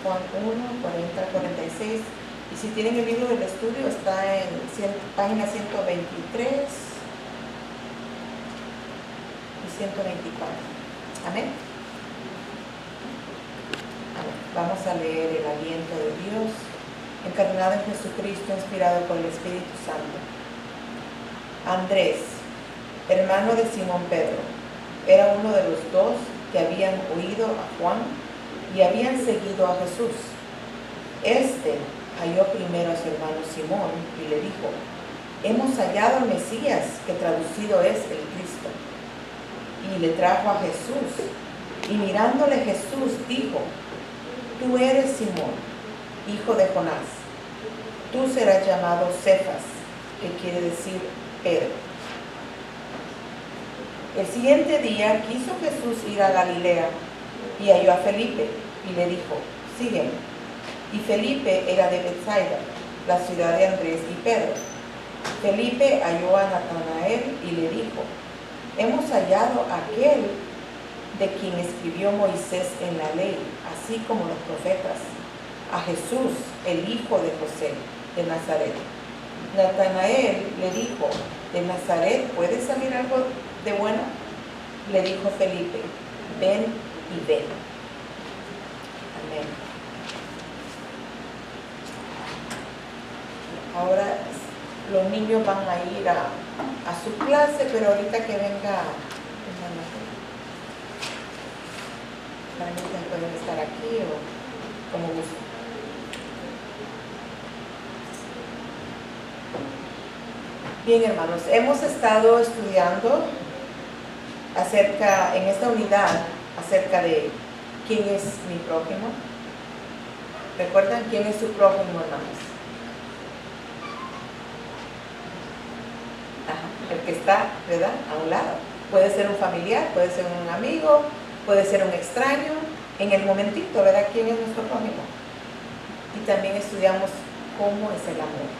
Juan 1, 40 al 46. Y si tienen el libro del estudio, está en página 123 y 124. Amén. Amén. Vamos a leer el aliento de Dios, encarnado en Jesucristo, inspirado por el Espíritu Santo. Andrés, hermano de Simón Pedro, era uno de los dos que habían oído a Juan y habían seguido a Jesús. Este halló primero a su hermano Simón y le dijo: hemos hallado al Mesías, que traducido es el Cristo. Y le trajo a Jesús, y mirándole Jesús dijo: tú eres Simón, hijo de Jonás, tú serás llamado Cefas, que quiere decir Pedro. El siguiente día quiso Jesús ir a Galilea y halló a Felipe y le dijo: sígueme. Y Felipe era de Betsaida, la ciudad de Andrés y Pedro. Felipe halló a Natanael y le dijo: hemos hallado a aquel de quien escribió Moisés en la ley, así como los profetas, a Jesús, el hijo de José, de Nazaret. Natanael le dijo: ¿de Nazaret puede salir algo de bueno? Le dijo Felipe: ven y ve. Amén. Ahora los niños van a ir a su clase, pero ahorita que venga, pueden estar aquí o como gusten. Bien, hermanos, hemos estado estudiando en esta unidad acerca de quién es mi prójimo. ¿Recuerdan quién es su prójimo, hermanos? El que está, ¿verdad?, a un lado. Puede ser un familiar, puede ser un amigo, puede ser un extraño, en el momentito, ¿verdad?, quién es nuestro prójimo. Y también estudiamos cómo es el amor.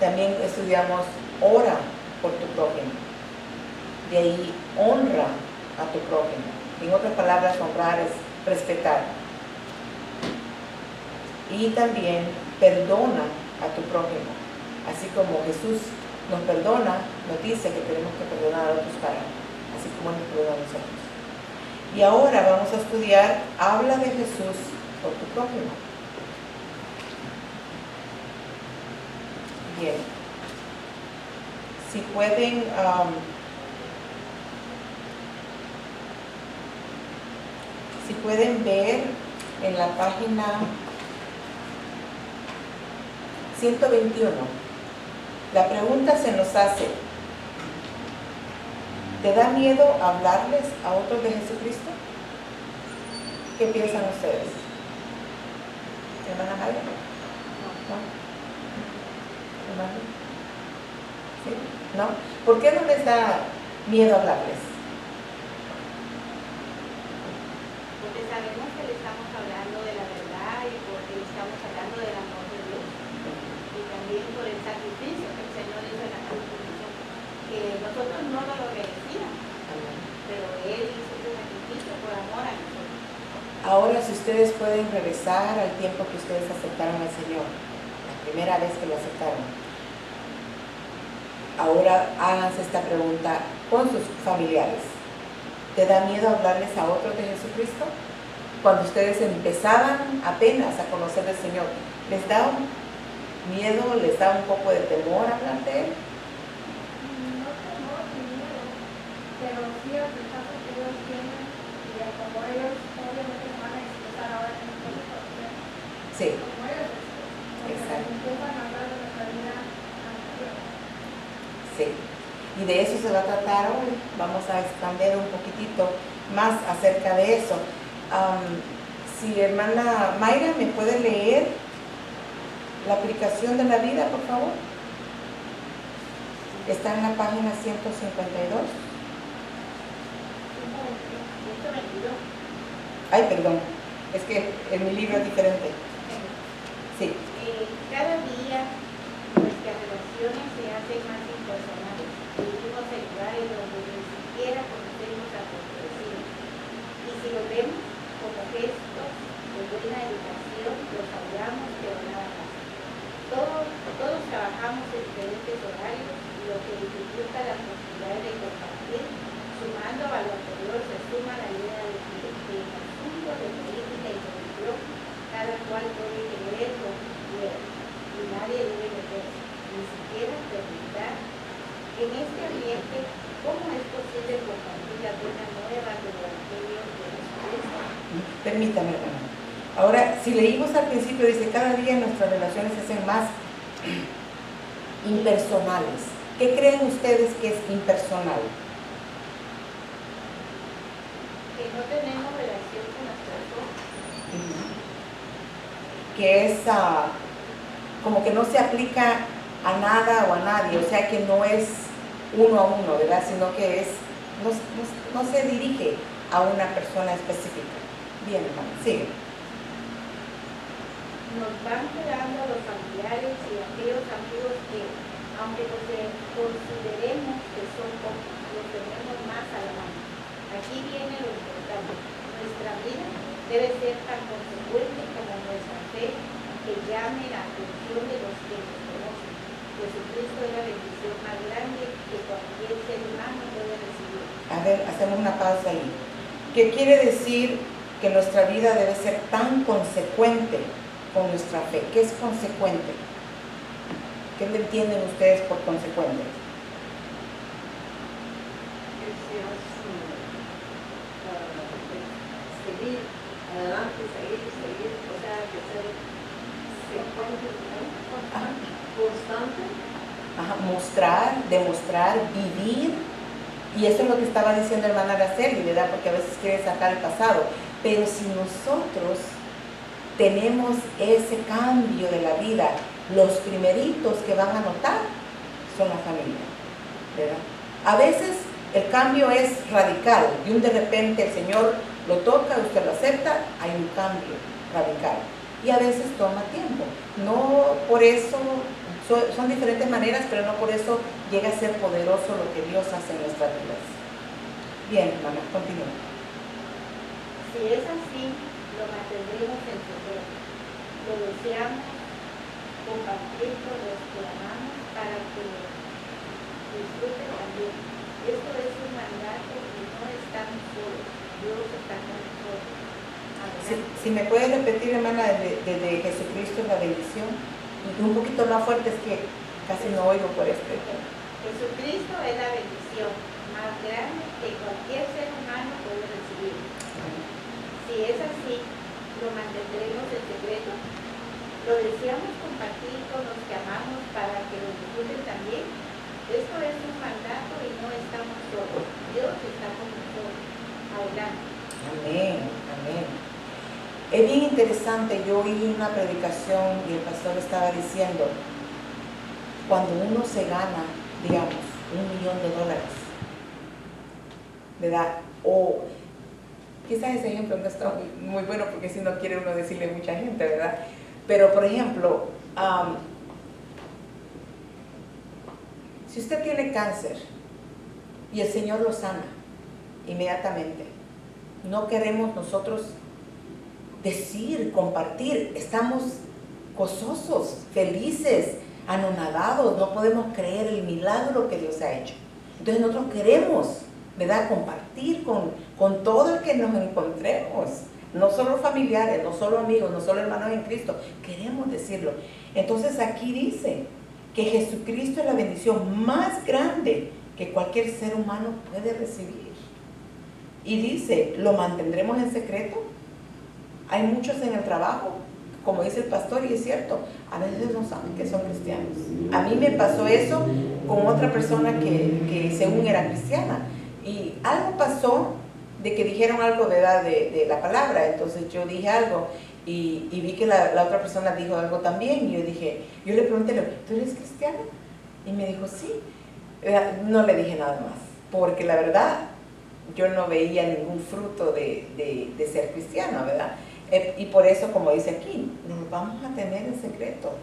También estudiamos ora por tu prójimo. De ahí honra a tu prójimo. En otras palabras, honrar es respetar. Y también perdona a tu prójimo. Así como Jesús nos perdona, nos dice que tenemos que perdonar a otros así como nos perdona a nosotros. Y ahora vamos a estudiar, habla de Jesús por tu prójimo. Bien. Si pueden ver en la página 121, la pregunta se nos hace: ¿te da miedo hablarles a otros de Jesucristo? ¿Qué piensan ustedes? ¿Hermana Jaira? ¿No? ¿Hermana? ¿Sí? ¿No? ¿Por qué no les da miedo hablarles? Porque sabemos que le estamos hablando de la verdad y porque le estamos hablando del amor de Dios. Y también por el sacrificio que el Señor hizo en la cruz, que nosotros no lo merecíamos, pero Él hizo ese sacrificio por amor a nosotros. Ahora, si ustedes pueden regresar al tiempo que ustedes aceptaron al Señor, la primera vez que lo aceptaron, ahora háganse esta pregunta con sus familiares. ¿Te da miedo hablarles a otros de Jesucristo? Cuando ustedes empezaban apenas a conocer al Señor, ¿les da miedo, les da un poco de temor hablar de Él? No temor ni miedo, pero sí el rechazo que ellos tienen y como ellos obviamente se van a expresar ahora en el público. Sí. Como ellos expresan. Exacto. Empiezan a hablar de nuestra vida anterior. Sí. Y de eso se va a tratar hoy. Vamos a expandir un poquitito más acerca de eso. Si hermana Mayra me puede leer la aplicación de la vida, por favor. Está en la página 152. Ay, perdón. Es que en mi libro es diferente. Sí. Cada día nuestras relaciones se hacen más impersonales. Vivimos en lugares donde ni siquiera conocemos a nuestros vecinos. Y si lo vemos como gestos, trabajamos en diferentes horarios, lo que dificulta la posibilidad de compartir. Sumando a lo anterior se suma la idea de que en asuntos de política y religión cada cual puede creer lo que quiera y nadie debe meterse, ni siquiera preguntar. En este ambiente, ¿cómo es posible compartir la buena nueva del Evangelio de Jesucristo? Permítame, hermano. Ahora, si leímos al principio, dice, cada día nuestras relaciones se hacen más impersonales. ¿Qué creen ustedes que es impersonal? Que no tenemos relación con las personas. Que es como que no se aplica a nada o a nadie, o sea que no es uno a uno, ¿verdad? Sino que es, no se dirige a una persona específica. Bien, hermano, sigue. Nos van quedando los familiares y aquellos amigos que, aunque consideremos que son pocos, los tenemos más a la mano. Aquí viene lo importante. Nuestra vida debe ser tan consecuente como nuestra fe, que llame la atención de los que nos conocen. Jesucristo es la bendición más grande que cualquier ser humano puede recibir. A ver, hacemos una pausa ahí. ¿Qué quiere decir que nuestra vida debe ser tan consecuente con nuestra fe? ¿Qué es consecuente? ¿Qué le entienden ustedes por consecuente? Seguir adelante, seguir, o sea, que ser constante. Ajá, mostrar, demostrar, vivir. Y eso es lo que estaba diciendo hermana Araceli, ¿verdad? Porque a veces quiere sacar el pasado. Pero si nosotros tenemos ese cambio de la vida, los primeritos que van a notar son la familia, ¿verdad? A veces el cambio es radical y de repente el Señor lo toca, usted lo acepta, hay un cambio radical. Y a veces toma tiempo. No por eso, son diferentes maneras, pero no por eso llega a ser poderoso lo que Dios hace en nuestras vidas. Bien, hermana, continúa. Si es así, lo mantendremos en secreto. Lo deseamos compartir con los que amamos para que disfruten también. Esto es un mandato y no estamos solos. Dios está con nosotros. Si me puedes repetir, hermana, desde Jesucristo es la bendición, y un poquito más fuerte, es que casi no oigo por este. Jesucristo es la bendición más grande que cualquier ser humano puede recibir. Si es así, lo mantendremos en secreto. Lo deseamos compartir con los que amamos para que lo disfruten también. Esto es un mandato y no estamos solos. Dios está con nosotros. Adelante. Amén, amén. Es bien interesante, yo oí una predicación y el pastor estaba diciendo, cuando uno se gana, digamos, $1,000,000, ¿verdad? O quizás ese ejemplo no está muy bueno porque si no quiere uno decirle a mucha gente, ¿verdad? Pero por ejemplo, si usted tiene cáncer y el Señor lo sana inmediatamente, no queremos nosotros decir, compartir, estamos gozosos, felices, anonadados, no podemos creer el milagro que Dios ha hecho. Entonces nosotros queremos, ¿verdad?, compartir con todo el que nos encontremos, no solo familiares, no solo amigos, no solo hermanos en Cristo, queremos decirlo. Entonces aquí dice que Jesucristo es la bendición más grande que cualquier ser humano puede recibir. Y dice, ¿lo mantendremos en secreto? Hay muchos en el trabajo, como dice el pastor, y es cierto, a veces no saben que son cristianos. A mí me pasó eso con otra persona que según era cristiana. Y algo pasó de que dijeron algo de la palabra. Entonces yo dije algo y vi que la otra persona dijo algo también. Y yo le pregunté, ¿tú eres cristiana? Y me dijo, sí. No le dije nada más, porque la verdad yo no veía ningún fruto de ser cristiana, ¿verdad? Y por eso, como dice aquí, nos vamos a tener en secreto.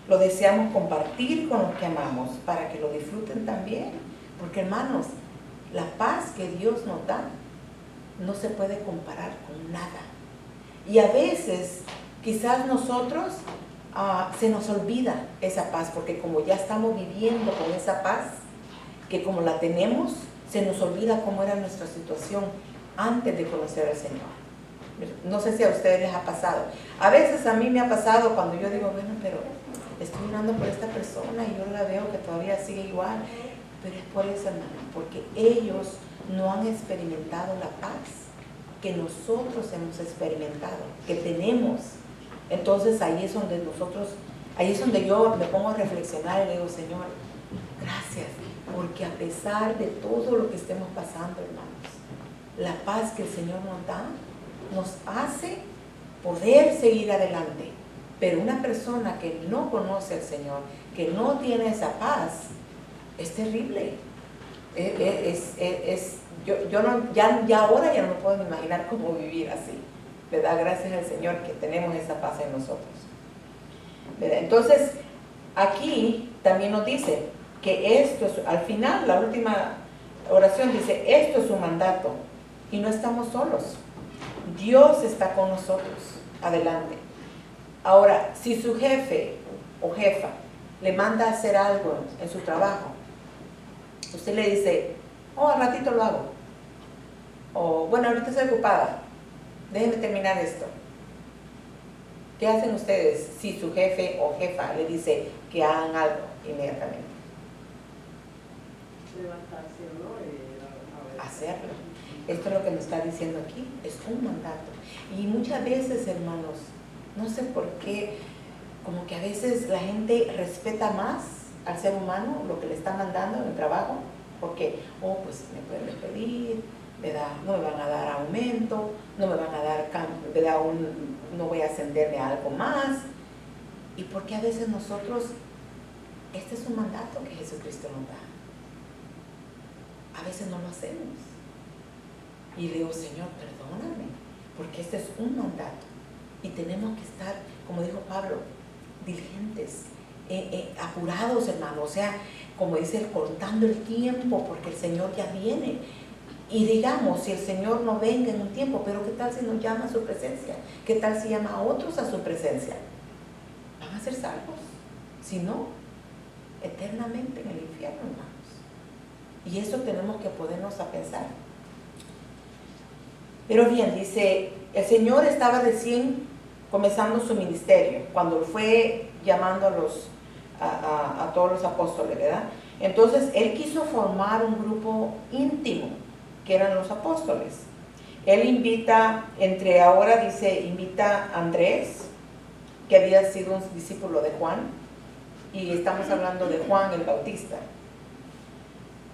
Lo deseamos compartir con los que amamos para que lo disfruten también. Porque, hermanos, la paz que Dios nos da no se puede comparar con nada. Y a veces, quizás nosotros se nos olvida esa paz, porque como ya estamos viviendo con esa paz, que como la tenemos, se nos olvida cómo era nuestra situación antes de conocer al Señor. No sé si a ustedes les ha pasado. A veces a mí me ha pasado cuando yo digo, bueno, pero estoy orando por esta persona y yo la veo que todavía sigue igual. Pero es por eso, hermano, porque ellos no han experimentado la paz que nosotros hemos experimentado, que tenemos. Entonces ahí es donde yo me pongo a reflexionar y le digo, Señor, gracias, porque a pesar de todo lo que estemos pasando, hermanos, la paz que el Señor nos da, nos hace poder seguir adelante. Pero una persona que no conoce al Señor, que no tiene esa paz, es terrible. Ya ahora ya no me puedo imaginar cómo vivir así, ¿verdad? Gracias al Señor que tenemos esa paz en nosotros, ¿verdad? Entonces, aquí también nos dice que esto es, al final, la última oración dice, esto es un mandato y no estamos solos. Dios está con nosotros. Adelante. Ahora, si su jefe o jefa le manda a hacer algo en su trabajo, usted le dice, al ratito lo hago. O, bueno, ahorita estoy ocupada, déjenme terminar esto. ¿Qué hacen ustedes si su jefe o jefa le dice que hagan algo inmediatamente? Levantarse, ¿no? Hacerlo. Esto es lo que nos está diciendo aquí, es un mandato. Y muchas veces, hermanos, no sé por qué, como que a veces la gente respeta más al ser humano lo que le está mandando en el trabajo, porque, pues me pueden despedir, ¿verdad? No me van a dar aumento, no me van a dar cambio, ¿verdad? No voy a ascenderme a algo más. Y porque a veces nosotros, este es un mandato que Jesucristo nos da. A veces no lo hacemos. Y le digo, Señor, perdóname, porque este es un mandato. Y tenemos que estar, como dijo Pablo, diligentes, apurados, hermano. O sea, como dice, cortando el tiempo, porque el Señor ya viene. Y digamos, si el Señor no venga en un tiempo, pero ¿qué tal si nos llama a su presencia? ¿Qué tal si llama a otros a su presencia? ¿Van a ser salvos? Si no, eternamente en el infierno, hermanos. Y eso tenemos que ponernos a pensar. Pero bien, dice, el Señor estaba recién comenzando su ministerio, cuando fue llamando a todos los apóstoles, ¿verdad? Entonces, Él quiso formar un grupo íntimo, que eran los apóstoles. Él invita a Andrés, que había sido un discípulo de Juan, y estamos hablando de Juan el Bautista.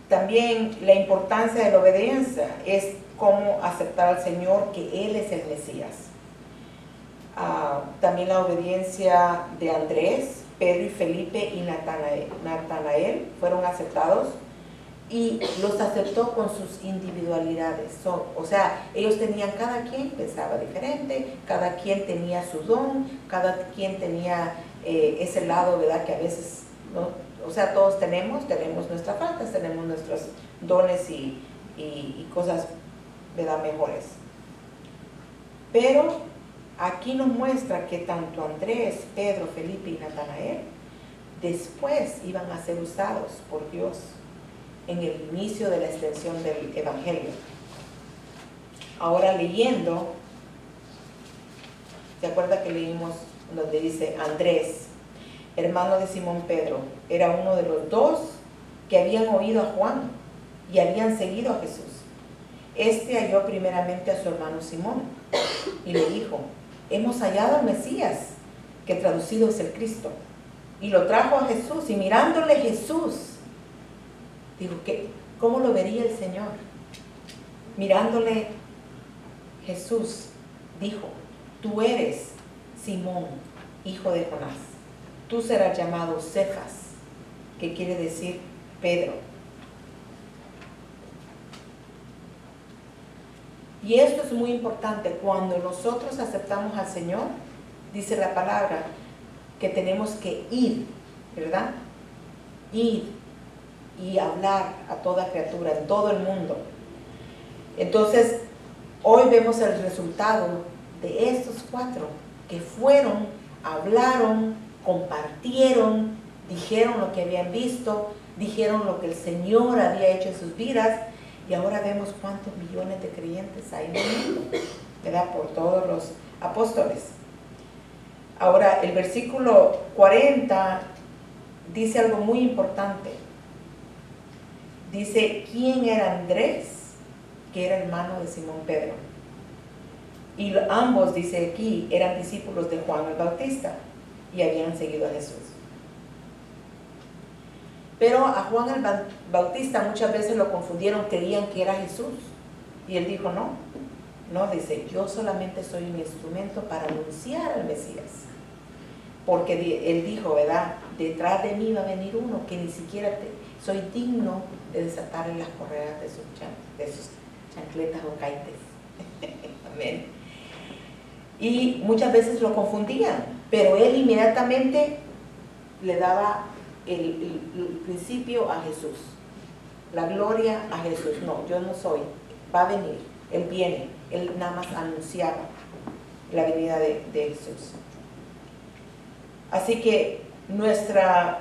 También la importancia de la obediencia es cómo aceptar al Señor, que Él es el Mesías. También la obediencia de Andrés, Pedro y Felipe y Natanael fueron aceptados, y los aceptó con sus individualidades. O sea, ellos tenían, cada quien pensaba diferente, cada quien tenía su don, cada quien tenía ese lado, ¿verdad? Que a veces, ¿no? O sea, todos tenemos nuestras faltas, tenemos nuestros dones y cosas, ¿verdad?, mejores. Pero aquí nos muestra que tanto Andrés, Pedro, Felipe y Natanael después iban a ser usados por Dios en el inicio de la extensión del Evangelio. Ahora leyendo, ¿se acuerda que leímos donde dice Andrés, hermano de Simón Pedro, era uno de los dos que habían oído a Juan y habían seguido a Jesús? Este halló primeramente a su hermano Simón y le dijo, hemos hallado al Mesías, que traducido es el Cristo. Y lo trajo a Jesús, y mirándole Jesús, digo, ¿cómo lo vería el Señor? Mirándole Jesús, dijo, tú eres Simón, hijo de Jonás. Tú serás llamado Cefas, que quiere decir Pedro. Y esto es muy importante. Cuando nosotros aceptamos al Señor, dice la palabra que tenemos que ir, ¿verdad? Ir y hablar a toda criatura, en todo el mundo. Entonces, hoy vemos el resultado de estos 4 que fueron, hablaron compartieron, dijeron lo que habían visto, dijeron lo que el Señor había hecho en sus vidas, y ahora vemos cuántos millones de creyentes hay en el mundo, ¿verdad? Por todos los apóstoles. Ahora, el versículo 40 dice algo muy importante. Dice, ¿quién era Andrés? Que era hermano de Simón Pedro. Y ambos, dice aquí, eran discípulos de Juan el Bautista y habían seguido a Jesús. Pero a Juan el Bautista muchas veces lo confundieron, creían que era Jesús. Y él dijo, no, dice, yo solamente soy un instrumento para anunciar al Mesías. Porque él dijo, ¿verdad? Detrás de mí va a venir uno que ni siquiera soy digno de desatarle las correas de sus chancletas o caites. Amén. Y muchas veces lo confundían, pero él inmediatamente le daba el principio a Jesús, la gloria a Jesús. No, yo no soy, va a venir, él viene, él nada más anunciaba la venida de Jesús. Así que nuestra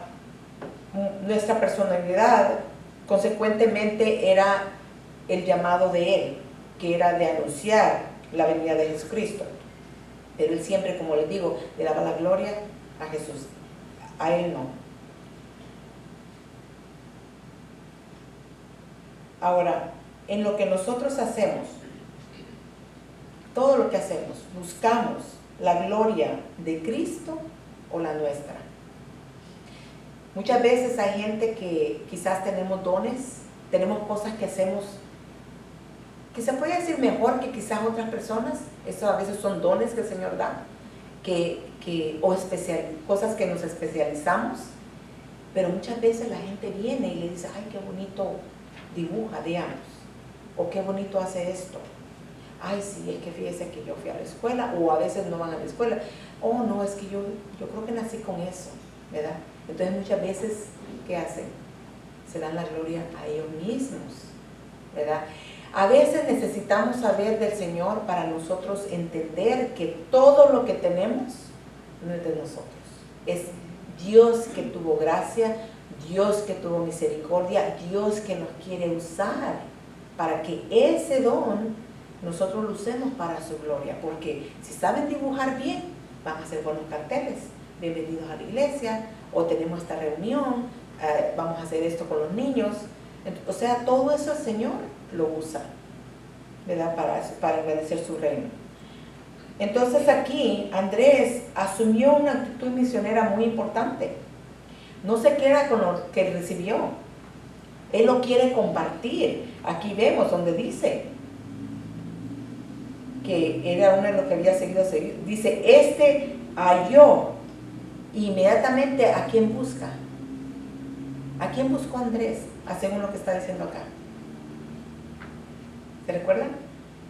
personalidad consecuentemente era el llamado de él, que era de anunciar la venida de Jesucristo. Pero él siempre, como les digo, le daba la gloria a Jesús, a él no. Ahora, en lo que nosotros hacemos, todo lo que hacemos, buscamos la gloria de Cristo o la nuestra. Muchas veces hay gente que quizás tenemos dones, tenemos cosas que hacemos que se puede decir mejor que quizás otras personas. Eso a veces son dones que el Señor da, cosas que nos especializamos, pero muchas veces la gente viene y le dice, ay, qué bonito dibuja, digamos, o qué bonito hace esto. Ay, sí, es que fíjese que yo fui a la escuela, o a veces no van a la escuela. Oh, no, es que yo creo que nací con eso, ¿verdad? Entonces muchas veces, ¿qué hacen? Se dan la gloria a ellos mismos, ¿verdad? A veces necesitamos saber del Señor para nosotros entender que todo lo que tenemos no es de nosotros. Es Dios que tuvo gracia, Dios que tuvo misericordia, Dios que nos quiere usar para que ese don nosotros lo usemos para su gloria. Porque si saben dibujar bien, van a hacer buenos carteles. Bienvenidos a la iglesia, o tenemos esta reunión, vamos a hacer esto con los niños. O sea, todo eso el Señor lo usa, ¿verdad? Para agradecer su reino. Entonces aquí Andrés asumió una actitud misionera muy importante. No se queda con lo que recibió, él lo quiere compartir. Aquí vemos donde dice que era uno de los que había seguido. Dice, halló inmediatamente a quien busca. ¿A quién buscó Andrés? Según lo que está diciendo acá. ¿Se recuerdan?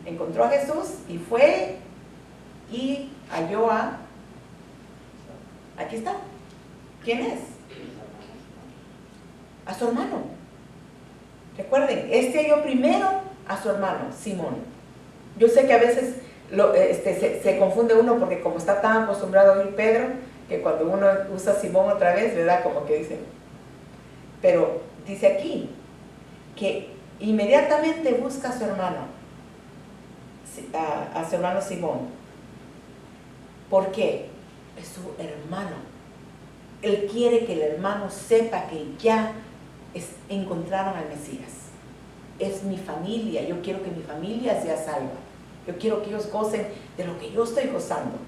Encontró a Jesús y fue y halló aquí está. ¿Quién es? A su hermano. Recuerden, halló primero a su hermano, Simón. Yo sé que a veces se confunde uno porque como está tan acostumbrado a oír Pedro, que cuando uno usa Simón otra vez, ¿verdad? Como que dicen. Pero dice aquí que inmediatamente busca a su hermano, a su hermano Simón. ¿Por qué? Es su hermano. Él quiere que el hermano sepa que ya encontraron al Mesías. Es mi familia, yo quiero que mi familia sea salva. Yo quiero que ellos gocen de lo que yo estoy gozando.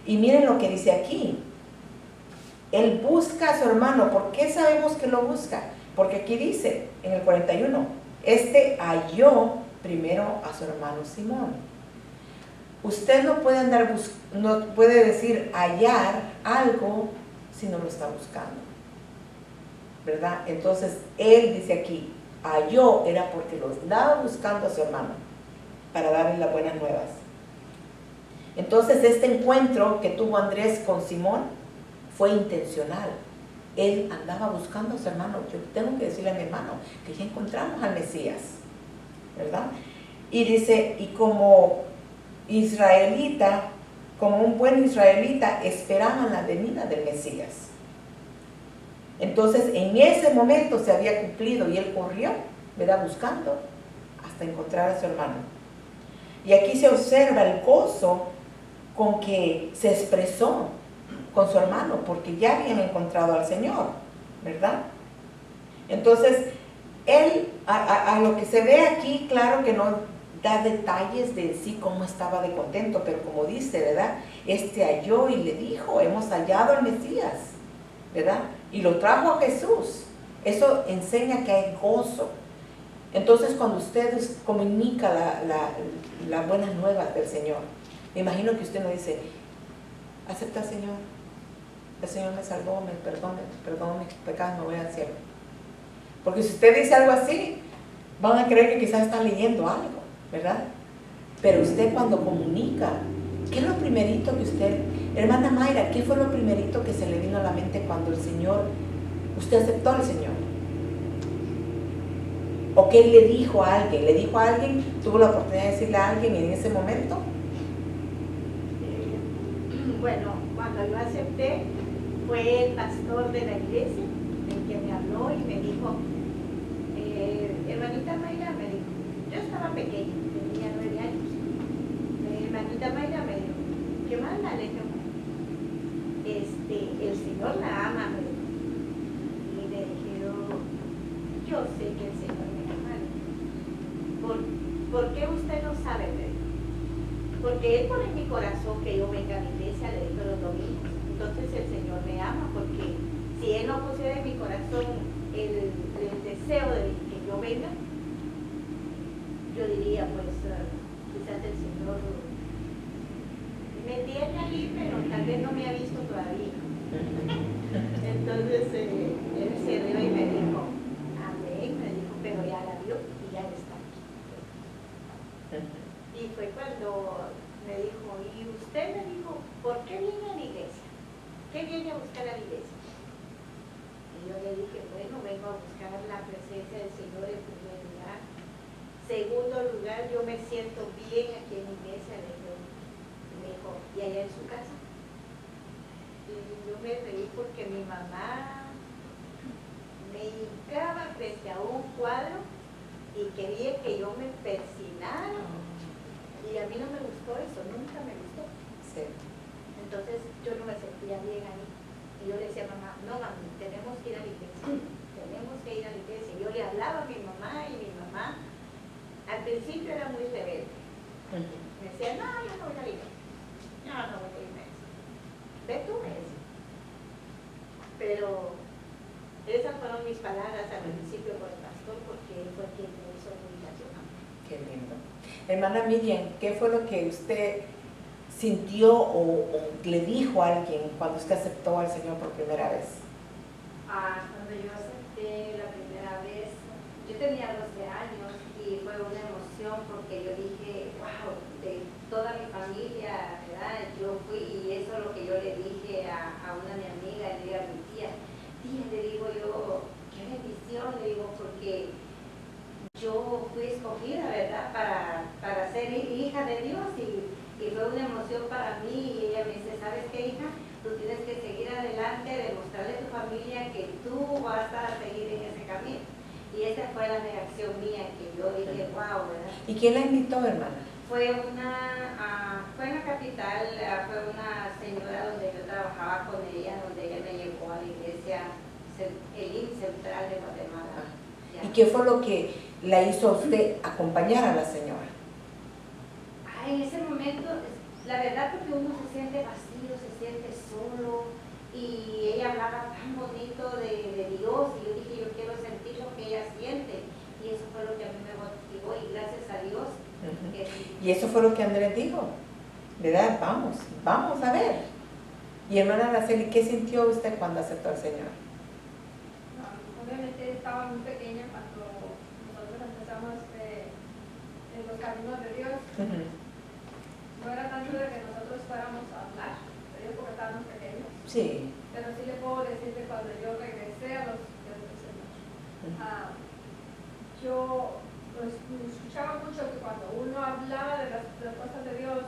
Y miren lo que dice aquí. Él busca a su hermano. ¿Por qué sabemos que lo busca? Porque aquí dice, en el 41, halló primero a su hermano Simón. Usted no puede decir hallar algo si no lo está buscando, ¿verdad? Entonces, él dice aquí, halló, era porque lo andaba buscando a su hermano para darle las buenas nuevas. Entonces, este encuentro que tuvo Andrés con Simón fue intencional. Él andaba buscando a su hermano. Yo tengo que decirle a mi hermano que ya encontramos al Mesías, ¿verdad? Y dice, y como israelita, como un buen israelita, esperaban la venida del Mesías. Entonces, en ese momento se había cumplido y él corrió, ¿verdad?, buscando hasta encontrar a su hermano. Y aquí se observa el gozo con que se expresó con su hermano, porque ya habían encontrado al Señor, ¿verdad? Entonces, él, a lo que se ve aquí, claro que no da detalles de sí cómo estaba de contento, pero como dice, ¿verdad?, halló y le dijo, hemos hallado al Mesías, ¿verdad?, y lo trajo a Jesús. Eso enseña que hay gozo. Entonces, cuando usted comunica la buenas nuevas del Señor, me imagino que usted no dice, acepta al Señor, el Señor me salvó, me perdonó mis pecados, me voy al cielo. Porque si usted dice algo así, van a creer que quizás está leyendo algo, ¿verdad? Pero usted cuando comunica, ¿qué es lo primerito que usted, hermana Mayra, qué fue lo primerito que se le vino a la mente cuando el Señor, usted aceptó al Señor? ¿O qué le dijo a alguien? ¿Le dijo a alguien? ¿Tuvo la oportunidad de decirle a alguien en ese momento? Bueno, cuando yo acepté, fue el pastor de la iglesia el que me habló y me dijo, hermanita Mayra, me dijo, yo estaba pequeña, tenía 9 años. Hermanita Mayra me dijo, ¿qué manda? Le dije, el Señor la ama, me dijo. Y le dije, yo sé que el Señor me ama. ¿Por qué usted no sabe? Me dijo. Porque Él pone en mi corazón que yo venga a la iglesia, le digo los domingos. Entonces el Señor me ama, porque si Él no pusiera en mi corazón el deseo de que yo venga, yo diría, pues, quizás el Señor me tiene ahí, pero tal vez no me ha visto todavía. Entonces Él se rió y me dijo, amén, me dijo, pero ya la vio y ya está aquí. Y fue cuando me dijo, y usted me dijo, ¿por qué viene a la iglesia? ¿Qué viene a buscar a la iglesia? Y yo le dije, bueno, vengo a buscar la presencia del Señor en primer lugar. Segundo lugar, yo me siento bien aquí en la iglesia. Me dijo, ¿y allá en su casa? Y yo me reí porque mi mamá me hincaba frente a un cuadro y quería que yo me persinara. Y a mí no me gustó eso, nunca me gustó. Sí. Entonces yo no me sentía bien ahí. Y yo le decía a mamá, no mami, tenemos que ir a la iglesia, tenemos que ir a la iglesia. Y yo le hablaba a mi mamá y mi mamá al principio era muy rebelde. Me decía, no, yo no voy a la iglesia. No voy a ir a la iglesia. Ve tú, me decía. Pero esas fueron mis palabras al principio con el pastor, porque él fue quien me hizo la invitación a mí. Qué lindo. Hermana Miriam, ¿qué fue lo que usted sintió o le dijo a alguien cuando usted aceptó al Señor por primera vez? Cuando yo acepté la primera vez, yo tenía 12 años y fue una emoción porque yo dije, wow, de toda mi familia, ¿verdad? Yo fui y eso es lo que yo le dije a una de mi amiga, le digo a mi tía, le digo yo, qué bendición, le digo, porque yo fui escogida, ¿verdad?, para ser hija de Dios y fue una emoción para mí. Y ella me dice, ¿sabes qué, hija? Tú tienes que seguir adelante, demostrarle a tu familia que tú vas a seguir en ese camino. Y esa fue la reacción mía, que yo dije, wow, ¿verdad? ¿Y quién la invitó, hermana? Fue en la capital, fue una señora donde yo trabajaba con ella, donde ella me llevó a la iglesia, el IN Central de Guatemala. ¿Y qué fue lo que la hizo a usted acompañar a la señora? En ese momento, la verdad, porque uno se siente vacío, se siente solo, y ella hablaba tan bonito de Dios, y yo dije, yo quiero sentir lo que ella siente, y eso fue lo que a mí me motivó, y gracias a Dios. Y eso fue lo que Andrés dijo, ¿verdad? Vamos a ver. Y hermana Araceli, ¿qué sintió usted cuando aceptó al Señor? Obviamente estaba muy pequeña cuando nosotros empezamos en los caminos de Dios. No era tanto de que nosotros fuéramos a hablar, porque estábamos pequeños. Sí. Pero sí le puedo decir que cuando yo regresé a los pies del Señor, yo escuchaba mucho que cuando uno hablaba de las cosas de Dios,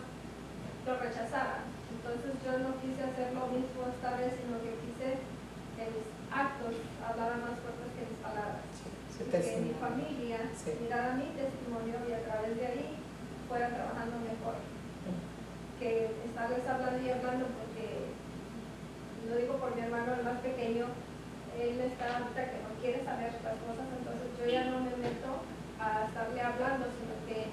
lo rechazaban. hablara más fuerte que mis palabras. Su Y que mi testimonio. familia Sí. mirara mi testimonio y a través de ahí fuera trabajando mejor. Que estarles hablando y hablando, porque lo digo por mi hermano el más pequeño, él está ahorita que no quiere saber las cosas, entonces yo ya no me meto a estarle hablando, sino que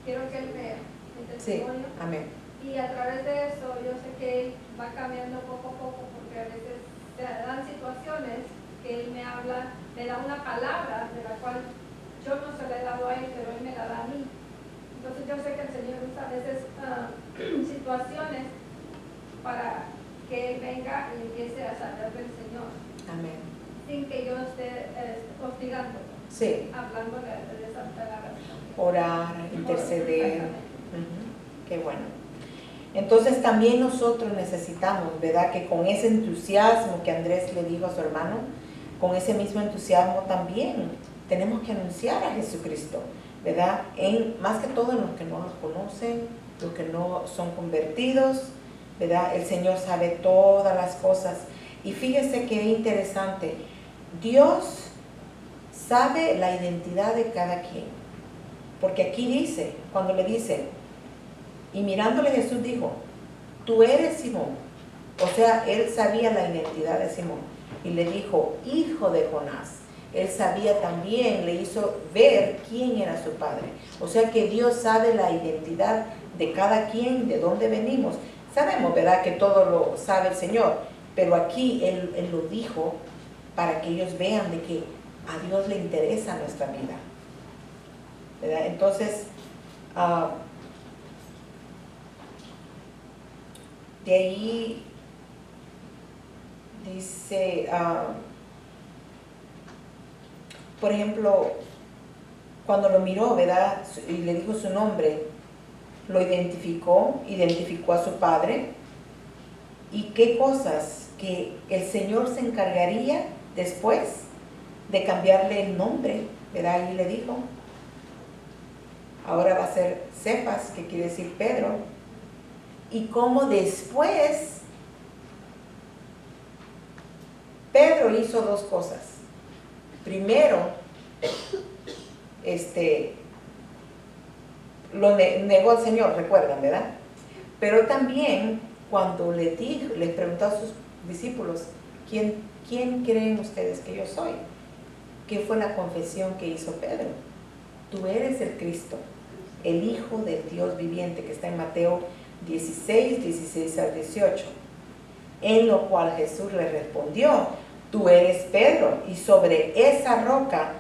quiero que él vea mi Sí, testimonio. amén. Y a través de eso yo sé que él va cambiando poco a poco, porque a veces se dan situaciones que él me habla, me da una palabra de la cual yo no se la he dado a él, pero él me la da a mí. Entonces yo sé que el Señor usa a veces situaciones para que él venga y empiece a saber del Señor, Amén. sin que yo esté hostigándolo, Sí, hablándole de esas palabras. orar, interceder. Exactamente. Ujú, qué bueno. Entonces también nosotros necesitamos, ¿verdad? Que con ese entusiasmo que Andrés le dijo a su hermano, con ese mismo entusiasmo también tenemos que anunciar a Jesucristo, ¿verdad? Más que todo en los que no los conocen, los que no son convertidos, ¿verdad? El Señor sabe todas las cosas. Y fíjese que es interesante, Dios sabe la identidad de cada quien. Porque aquí dice, cuando le dice, y mirándole Jesús dijo, tú eres Simón. O sea, él sabía la identidad de Simón. Y le dijo, hijo de Jonás. Él sabía también, le hizo ver quién era su padre. O sea que Dios sabe la identidad de cada quien, de dónde venimos. Sabemos, ¿verdad?, que todo lo sabe el Señor. Pero aquí él lo dijo para que ellos vean de que a Dios le interesa nuestra vida, ¿verdad? Entonces, de ahí dice, por ejemplo, cuando lo miró, ¿verdad?, y le dijo su nombre, lo identificó a su padre. ¿Y qué cosas? Que el Señor se encargaría después de cambiarle el nombre, ¿verdad? Y le dijo, ahora va a ser Cefas, que quiere decir Pedro. Y cómo después Pedro hizo dos cosas. Primero, lo negó al Señor, recuerdan, ¿verdad? Pero también cuando les preguntó a sus discípulos, ¿quién creen ustedes que yo soy? ¿Qué fue la confesión que hizo Pedro? Tú eres el Cristo, el Hijo del Dios viviente, que está en Mateo 16 al 18. En lo cual Jesús le respondió, tú eres Pedro, y sobre esa roca,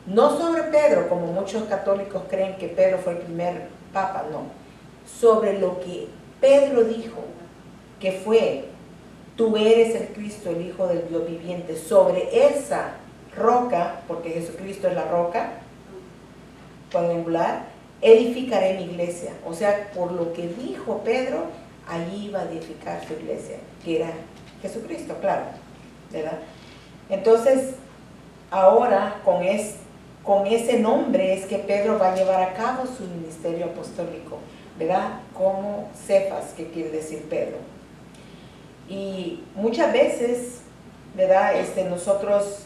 no sobre Pedro, como muchos católicos creen que Pedro fue el primer papa, no, sobre lo que Pedro dijo, que fue, tú eres el Cristo, el Hijo del Dios viviente, sobre esa roca, porque Jesucristo es la roca cuadrangular, edificaré mi iglesia. O sea, por lo que dijo Pedro, allí iba a edificar su iglesia, que era Jesucristo, claro, ¿verdad? Entonces, ahora con ese nombre es que Pedro va a llevar a cabo su ministerio apostólico, ¿verdad? Como Cefas, que quiere decir Pedro. Y muchas veces, ¿verdad? Nosotros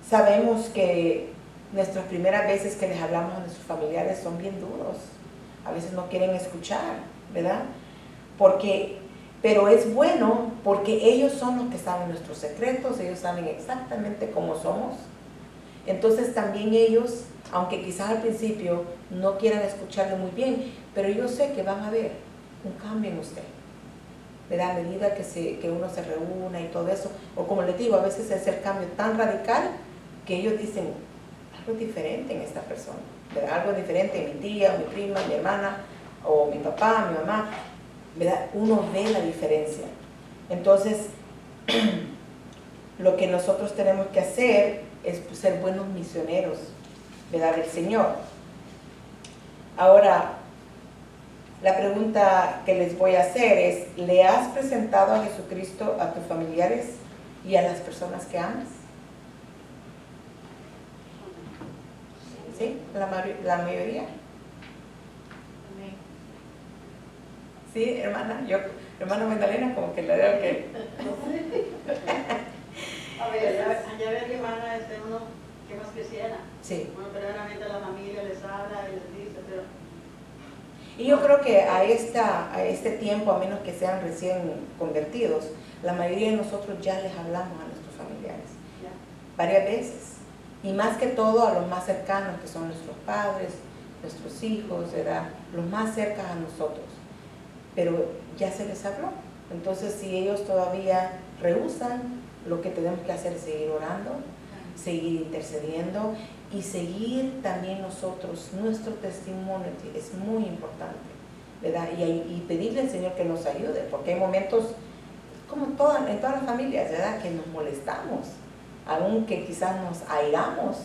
sabemos que nuestras primeras veces que les hablamos a nuestros familiares son bien duros. A veces no quieren escuchar, ¿verdad? Pero es bueno porque ellos son los que saben nuestros secretos, ellos saben exactamente cómo somos. Entonces también ellos, aunque quizás al principio no quieran escucharle muy bien, pero yo sé que van a ver un cambio en usted, ¿verdad? A medida que uno se reúna y todo eso, o como les digo, a veces es el cambio tan radical que ellos dicen, algo diferente en esta persona, ¿verdad? Algo diferente en mi tía, mi prima, mi hermana, o mi papá, mi mamá, ¿verdad? Uno ve la diferencia. Entonces, lo que nosotros tenemos que hacer es ser buenos misioneros, ¿verdad?, del Señor. Ahora, la pregunta que les voy a hacer es, ¿le has presentado a Jesucristo a tus familiares y a las personas que amas? ¿Sí? ¿La mayoría? Sí, hermana Magdalena, como que le veo que... A ver, allá ve mi hermana, uno que más quisiera. Sí. Uno primeramente a la familia les habla y les dice, pero... Y yo creo que a este tiempo, a menos que sean recién convertidos, la mayoría de nosotros ya les hablamos a nuestros familiares. Ya. Varias veces. Y más que todo a los más cercanos, que son nuestros padres, nuestros hijos, ¿verdad? Los más cercanos a nosotros. Pero ya se les habló. Entonces, si ellos todavía rehúsan, lo que tenemos que hacer es seguir orando, seguir intercediendo y seguir también nosotros, nuestro testimonio es muy importante, ¿verdad? Y pedirle al Señor que nos ayude, porque hay momentos, como en todas las familias, ¿verdad?, que nos molestamos, aunque quizás nos airamos.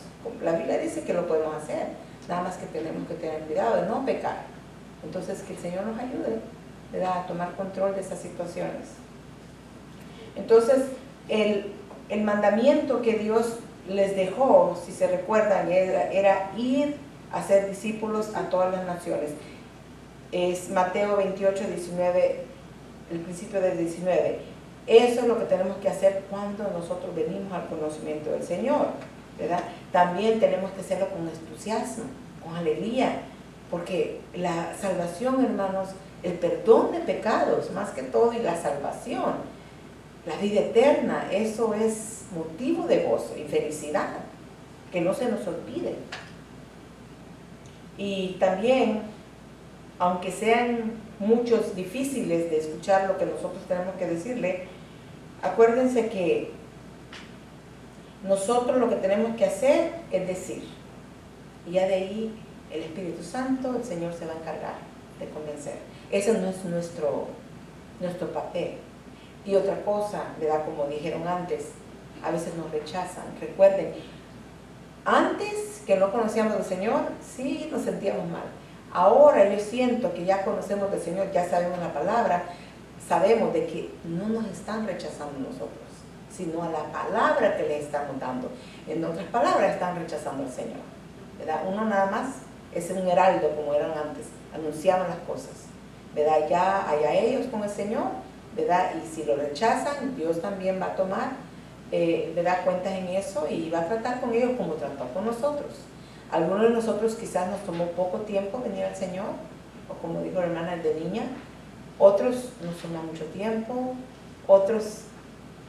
La Biblia dice que lo podemos hacer, nada más que tenemos que tener cuidado de no pecar. Entonces, que el Señor nos ayude, ¿verdad?, a tomar control de esas situaciones. Entonces, el mandamiento que Dios les dejó, si se recuerdan, era ir a ser discípulos a todas las naciones. Es Mateo 28, 19, el principio del 19. Eso es lo que tenemos que hacer cuando nosotros venimos al conocimiento del Señor, ¿verdad? También tenemos que hacerlo con entusiasmo, con alegría, porque la salvación, hermanos, el perdón de pecados, más que todo, y la salvación, la vida eterna, eso es motivo de gozo y felicidad, que no se nos olvide. Y también, aunque sean muchos difíciles de escuchar lo que nosotros tenemos que decirle, acuérdense que nosotros lo que tenemos que hacer es decir. Y ya de ahí el Espíritu Santo, el Señor se va a encargar de convencer. Ese no es nuestro papel. Y otra cosa, ¿verdad?, como dijeron antes, a veces nos rechazan. Recuerden, antes que no conocíamos al Señor, sí nos sentíamos mal. Ahora yo siento que ya conocemos al Señor, ya sabemos la palabra, sabemos de que no nos están rechazando nosotros, sino a la palabra que les estamos dando. En otras palabras, están rechazando al Señor, ¿verdad? Uno nada más es un heraldo, como eran antes, anunciaban las cosas, ¿verdad? Ya allá ellos con el Señor, ¿verdad? Y si lo rechazan, Dios también va a tomar, ¿verdad?, cuentas en eso y va a tratar con ellos como trató con nosotros. Algunos de nosotros quizás nos tomó poco tiempo venir al Señor, o como dijo la hermana, de niña. Otros nos tomó mucho tiempo, otros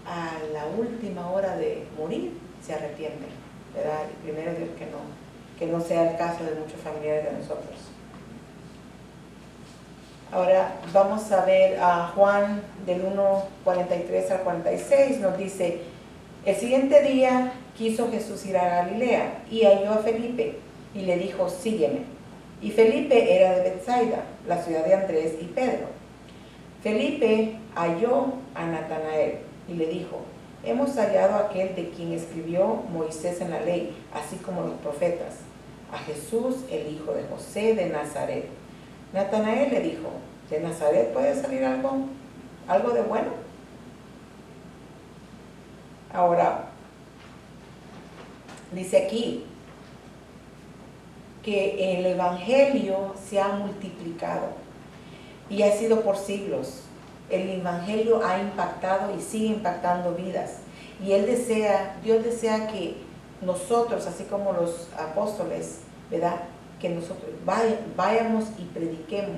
a la última hora de morir se arrepienten, ¿verdad? Y primero Dios que no sea el caso de muchos familiares de nosotros. Ahora vamos a ver a Juan del 1:43 al 46, nos dice: el siguiente día quiso Jesús ir a Galilea y halló a Felipe y le dijo: sígueme. Y Felipe era de Betsaida, la ciudad de Andrés y Pedro. Felipe halló a Natanael y le dijo: hemos hallado a aquel de quien escribió Moisés en la ley, así como los profetas, a Jesús, el hijo de José de Nazaret. Natanael le dijo: ¿de Nazaret puede salir algo de bueno? Ahora, dice aquí que el Evangelio se ha multiplicado y ha sido por siglos. El Evangelio ha impactado y sigue impactando vidas. Y Dios desea que nosotros, así como los apóstoles, ¿verdad?, que nosotros vayamos y prediquemos,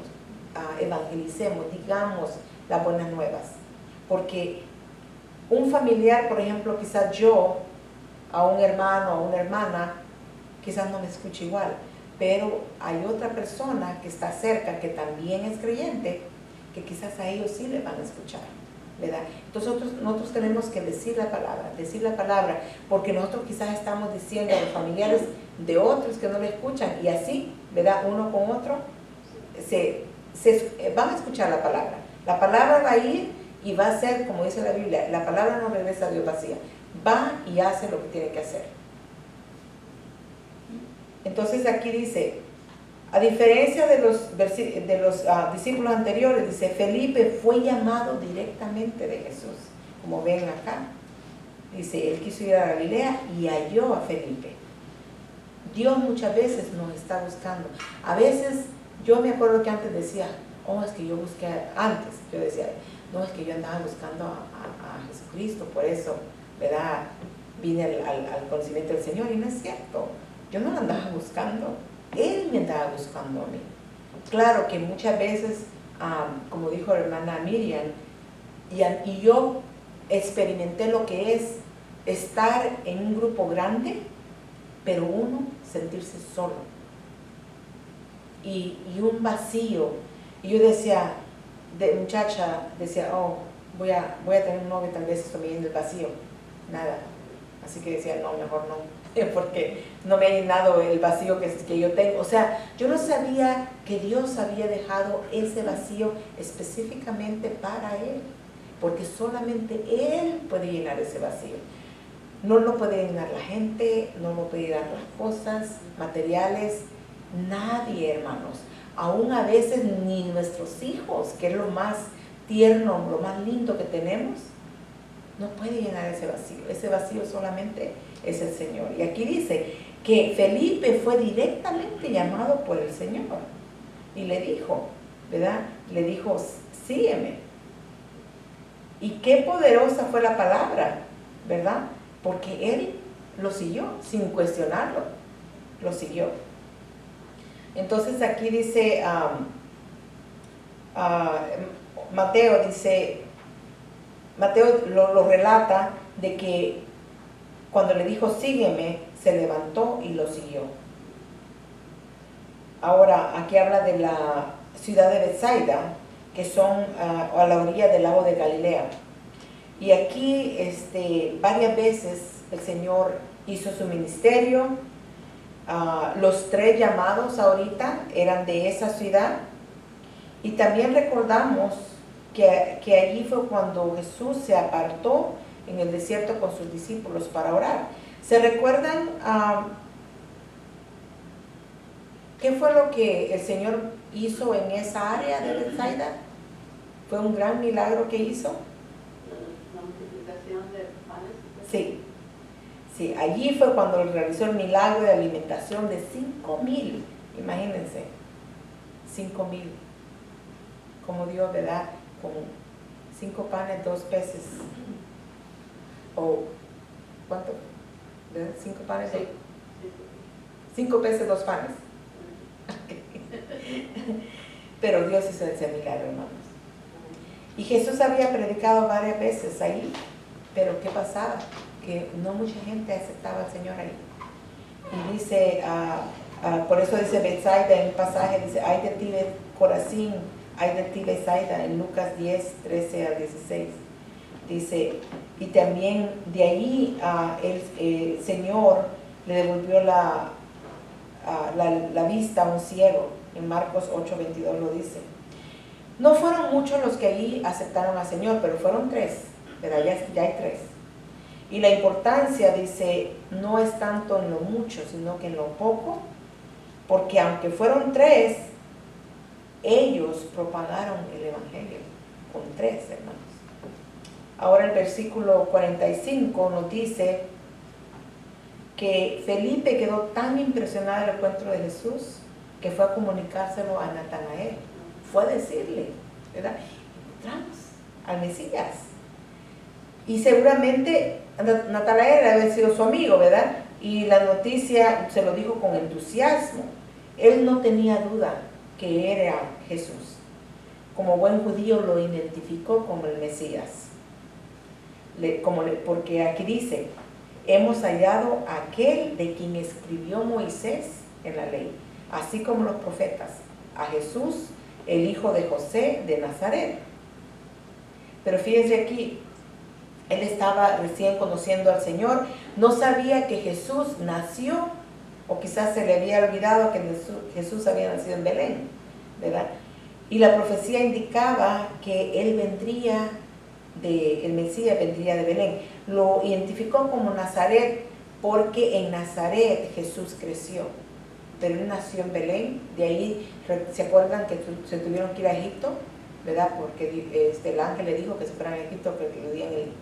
evangelicemos, digamos las buenas nuevas. Porque un familiar, por ejemplo, quizás yo, a un hermano o a una hermana, quizás no me escuche igual, pero hay otra persona que está cerca, que también es creyente, que quizás a ellos sí le van a escuchar, ¿verdad? Entonces nosotros tenemos que decir la palabra, porque nosotros quizás estamos diciendo a los familiares de otros que no le escuchan, y así, ¿verdad?, uno con otro, van a escuchar la palabra. La palabra va a ir y va a ser, como dice la Biblia, la palabra no regresa a Dios vacía, va y hace lo que tiene que hacer. Entonces aquí dice, a diferencia de los discípulos anteriores, dice, Felipe fue llamado directamente de Jesús, como ven acá. Dice, él quiso ir a Galilea y halló a Felipe. Dios muchas veces nos está buscando. A veces, yo me acuerdo que antes decía, es que yo busqué antes, yo decía, no, es que yo andaba buscando a Jesucristo, por eso ¿verdad? Vine al conocimiento del Señor, y no es cierto. Yo no lo andaba buscando, Él me andaba buscando a mí. Claro que muchas veces, como dijo la hermana Miriam, y yo experimenté lo que es estar en un grupo grande, pero uno sentirse solo y un vacío. Y yo decía, de muchacha, decía, oh, voy a tener un novio, tal vez esto me llene el vacío. Nada. Así que decía, no, mejor no, porque no me ha llenado el vacío que yo tengo. O sea, yo no sabía que Dios había dejado ese vacío específicamente para Él, porque solamente Él puede llenar ese vacío. No lo puede llenar la gente, no lo puede llenar las cosas materiales, nadie, hermanos. Aún a veces ni nuestros hijos, que es lo más tierno, lo más lindo que tenemos, no puede llenar ese vacío. Ese vacío solamente es el Señor. Y aquí dice que Felipe fue directamente llamado por el Señor y le dijo, ¿verdad? Le dijo, sígueme. Y qué poderosa fue la palabra, ¿verdad? Porque él lo siguió sin cuestionarlo, lo siguió. Entonces aquí dice, Mateo dice, Mateo lo relata de que cuando le dijo sígueme, se levantó y lo siguió. Ahora aquí habla de la ciudad de Betsaida, que son a la orilla del lago de Galilea. Y aquí varias veces el Señor hizo su ministerio. Los 3 llamados ahorita eran de esa ciudad. Y también recordamos que allí fue cuando Jesús se apartó en el desierto con sus discípulos para orar. ¿Se recuerdan qué fue lo que el Señor hizo en esa área de Betsaida? ¿Fue un gran milagro que hizo? La multiplicación de panes. Sí, allí fue cuando realizó el milagro de alimentación de 5,000, imagínense, 5,000, como Dios, ¿verdad? Con 5 panes, 2 peces, o ¿cuánto? ¿Verdad? 5 panes, 5 peces, 2 panes. Pero Dios hizo ese milagro, hermanos. Y Jesús había predicado varias veces ahí, pero ¿qué pasaba? Que no mucha gente aceptaba al Señor ahí. Y dice, por eso dice Betsaida en el pasaje, dice, ay de ti Corazín, ay de ti Betsaida, en Lucas 10, 13 al 16. Dice, y también de ahí el Señor le devolvió la vista a un ciego, en Marcos 8, 22 lo dice. No fueron muchos los que allí aceptaron al Señor, pero fueron 3, pero ya hay 3. Y la importancia, dice, no es tanto en lo mucho, sino que en lo poco, porque aunque fueron 3, ellos propagaron el Evangelio con 3, hermanos. Ahora el versículo 45 nos dice que Felipe quedó tan impresionado del encuentro de Jesús que fue a comunicárselo a Natanael. Fue a decirle, ¿verdad? Encontramos al Mesías. Y seguramente Natanael había sido su amigo, ¿verdad? Y la noticia se lo dijo con entusiasmo. Él no tenía duda que era Jesús. Como buen judío lo identificó como el Mesías. Porque aquí dice, hemos hallado a aquel de quien escribió Moisés en la ley, así como los profetas, a Jesús, el hijo de José de Nazaret. Pero fíjense aquí, él estaba recién conociendo al Señor, no sabía que Jesús nació, o quizás se le había olvidado que Jesús había nacido en Belén, ¿verdad? Y la profecía indicaba que él vendría el Mesías vendría de Belén. Lo identificó como Nazaret porque en Nazaret Jesús creció, pero él nació en Belén. De ahí, ¿se acuerdan que se tuvieron que ir a Egipto? ¿Verdad? Porque el ángel le dijo que se fueran a Egipto, que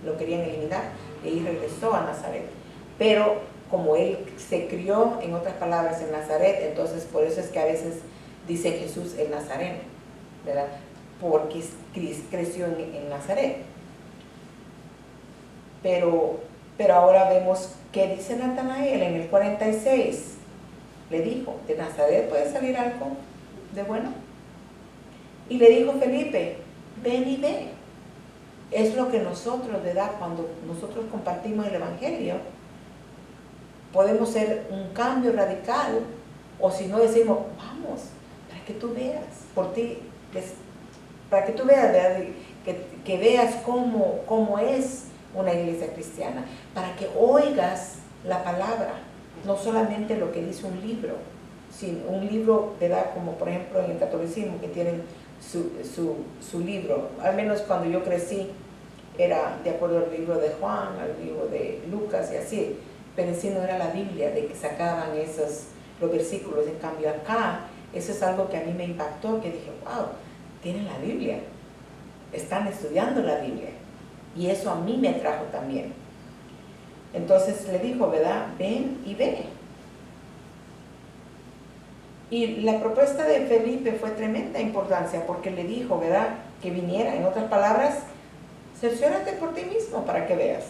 lo querían eliminar, y ahí regresó a Nazaret. Pero como él se crió, en otras palabras, en Nazaret, entonces por eso es que a veces dice Jesús el Nazareno, ¿verdad? Porque creció en Nazaret. Pero Pero ahora vemos qué dice Natanael en el 46. Le dijo, ¿de Nazaret puede salir algo de bueno? Y le dijo Felipe, ven y ve. Es lo que nosotros, ¿verdad? Cuando nosotros compartimos el Evangelio, podemos ser un cambio radical, o si no decimos, vamos, para que tú veas, por ti, para que tú veas, ¿verdad? Que veas cómo es una iglesia cristiana, para que oigas la palabra, no solamente lo que dice un libro, sino un libro, ¿verdad? Como por ejemplo en el catolicismo, que tienen su libro. Al menos cuando yo crecí era de acuerdo al libro de Juan, al libro de Lucas y así, pero en sí no era la Biblia, de que sacaban los versículos. En cambio acá, eso es algo que a mí me impactó, que dije, wow, tienen la Biblia, están estudiando la Biblia, y eso a mí me trajo también. Entonces le dijo, ¿verdad? Ven y ve. Y la propuesta de Felipe fue tremenda importancia, porque le dijo, ¿verdad?, que viniera. En otras palabras, cerciórate por ti mismo para que veas.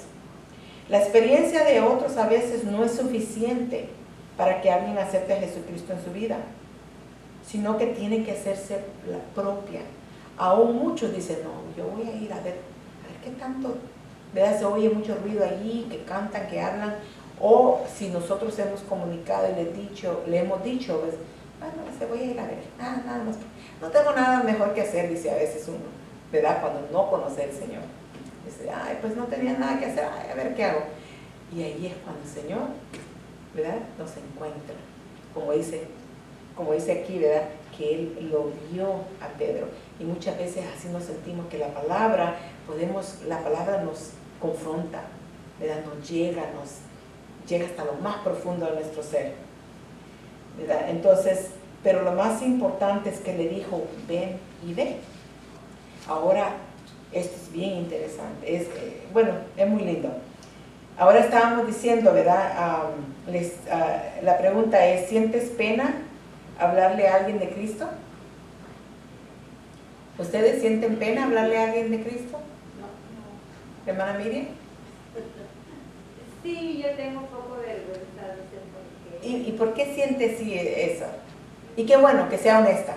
La experiencia de otros a veces no es suficiente para que alguien acepte a Jesucristo en su vida, sino que tiene que hacerse la propia. Aún muchos dicen, no, yo voy a ir a ver qué tanto, ¿verdad? Se oye mucho ruido allí, que cantan, que hablan, o si nosotros hemos comunicado y le hemos dicho, pues, bueno, se voy a ir a ver, nada más, no tengo nada mejor que hacer, dice a veces uno, ¿verdad? Cuando no conoce al Señor, dice, ay, pues no tenía nada que hacer, ay, a ver qué hago. Y ahí es cuando el Señor, ¿verdad?, nos encuentra, como dice aquí, ¿verdad?, que Él lo vio a Pedro. Y muchas veces así nos sentimos que la palabra nos confronta, ¿verdad?, nos llega hasta lo más profundo de nuestro ser, ¿verdad? Entonces, pero lo más importante es que le dijo, ven y ve. Ahora, esto es bien interesante, es muy lindo. Ahora estábamos diciendo, ¿verdad? La pregunta es, ¿sientes pena hablarle a alguien de Cristo? ¿Ustedes sienten pena hablarle a alguien de Cristo? No. Hermana Miriam. Sí, yo tengo un poco de vergüenza, no sé por qué. ¿Y por qué sientes eso? Y qué bueno que sea honesta.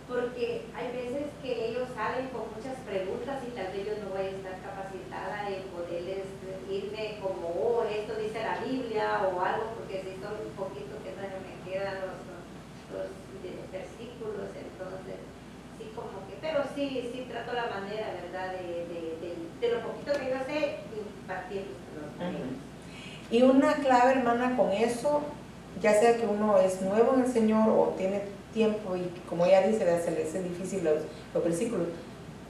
Porque hay veces que ellos salen con muchas preguntas y tal vez yo no voy a estar capacitada en poderles irme como, esto dice la Biblia o algo, porque si son un poquito que no me quedan los versículos, entonces sí como que, pero sí trato la manera, ¿verdad?, de lo poquito que yo sé, impartirlos con los niños. Y una clave, hermana, con eso, ya sea que uno es nuevo en el Señor o tiene tiempo y como ella dice, se le hace difícil los versículos,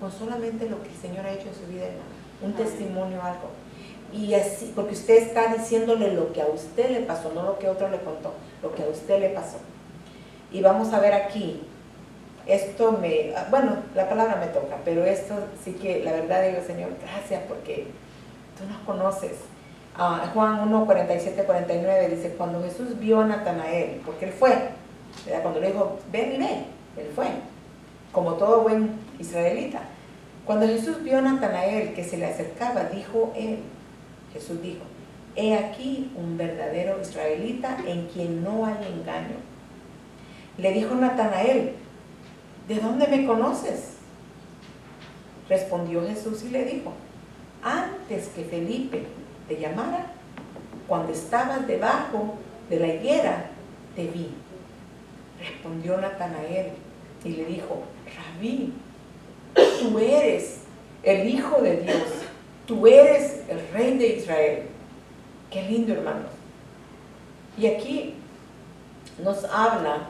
con solamente lo que el Señor ha hecho en su vida, hermana, un testimonio, algo. Y así, porque usted está diciéndole lo que a usted le pasó, no lo que otro le contó, lo que a usted le pasó. Y vamos a ver aquí, la palabra me toca, pero esto sí que la verdad digo, Señor, gracias porque tú nos conoces. Juan 1, 47, 49 dice, cuando Jesús vio a Natanael, porque él fue, ¿verdad?, cuando le dijo, ven y ven, él fue, como todo buen israelita. Cuando Jesús vio a Natanael que se le acercaba, Jesús dijo, he aquí un verdadero israelita en quien no hay engaño. Le dijo Natanael, ¿de dónde me conoces? Respondió Jesús y le dijo, antes que Felipe te llamara, cuando estabas debajo de la higuera, te vi. Respondió Natanael y le dijo, Rabí, tú eres el Hijo de Dios, tú eres el Rey de Israel. Qué lindo, hermanos. Y aquí nos habla,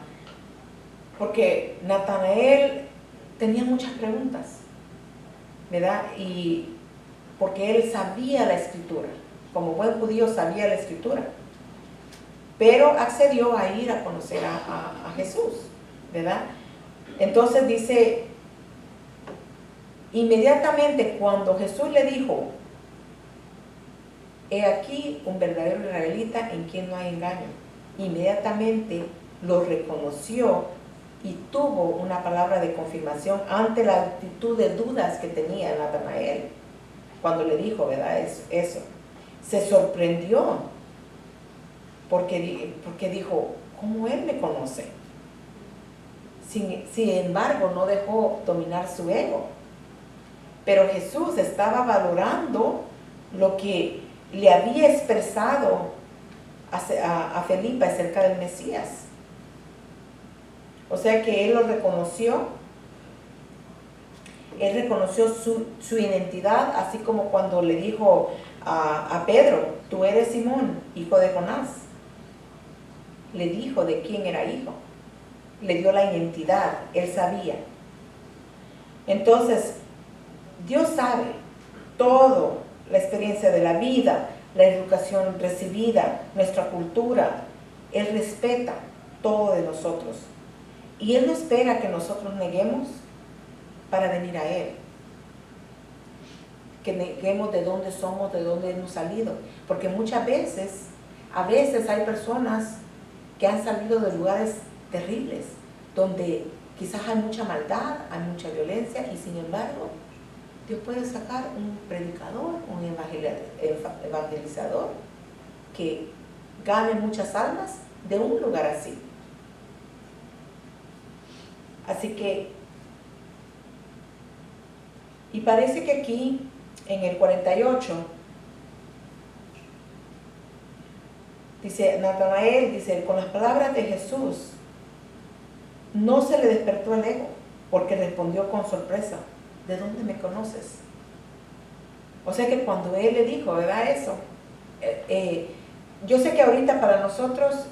porque Natanael tenía muchas preguntas, ¿verdad? Y porque él sabía la Escritura, como buen judío sabía la Escritura, pero accedió a ir a conocer a Jesús, ¿verdad? Entonces dice, inmediatamente cuando Jesús le dijo, he aquí un verdadero israelita en quien no hay engaño, inmediatamente lo reconoció y tuvo una palabra de confirmación ante la actitud de dudas que tenía Natanael cuando le dijo, ¿verdad?, eso. se sorprendió porque dijo, ¿cómo él me conoce? Sin embargo, no dejó dominar su ego. Pero Jesús estaba valorando lo que le había expresado a Felipe acerca del Mesías. O sea que él lo reconoció. Él reconoció su identidad, así como cuando le dijo a Pedro, tú eres Simón, hijo de Jonás. Le dijo de quién era hijo. Le dio la identidad, él sabía. Entonces, Dios sabe todo, la experiencia de la vida, la educación recibida, nuestra cultura. Él respeta todo de nosotros. Y Él no espera que nosotros neguemos para venir a Él. Que neguemos de dónde somos, de dónde hemos salido. Porque muchas veces, hay personas que han salido de lugares terribles, donde quizás hay mucha maldad, hay mucha violencia, y sin embargo, Dios puede sacar un predicador, un evangelizador, que gane muchas almas de un lugar así. Así que, y parece que aquí, en el 48, dice Natanael, con las palabras de Jesús, no se le despertó el ego, porque respondió con sorpresa, ¿de dónde me conoces? O sea que cuando él le dijo, ¿verdad? Eso, yo sé que ahorita para nosotros